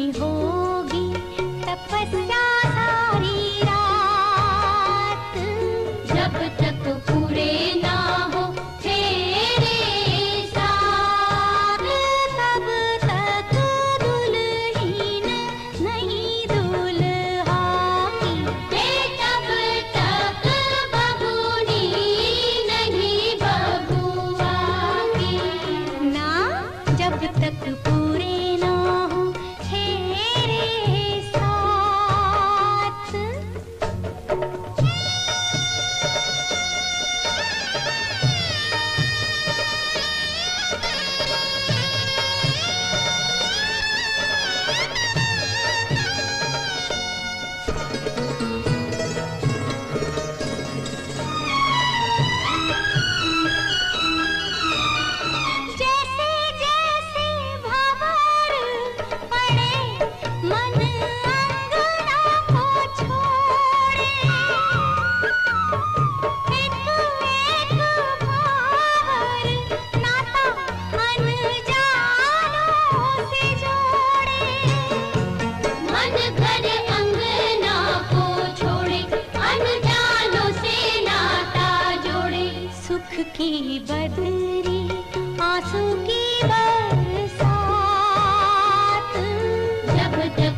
नहीं होगी तपस्या सारी रात, जब तक पूरे ना हो तेरे साथ, तब तक दुल्हीन नहीं दुल्हा की, तब तक बबूनी नहीं बबुआ की ना, जब तक पूरे ना हो तेरे साथ। जैसे जैसे भंवर पड़े मन अंगना को छोड़े, एक एक भंवर नाता अनजानों से जोड़े, मन घर अंगना को छोड़े अनजानों से नाता जोड़े, सुख की बदरी आंसू की बरसात, जब तक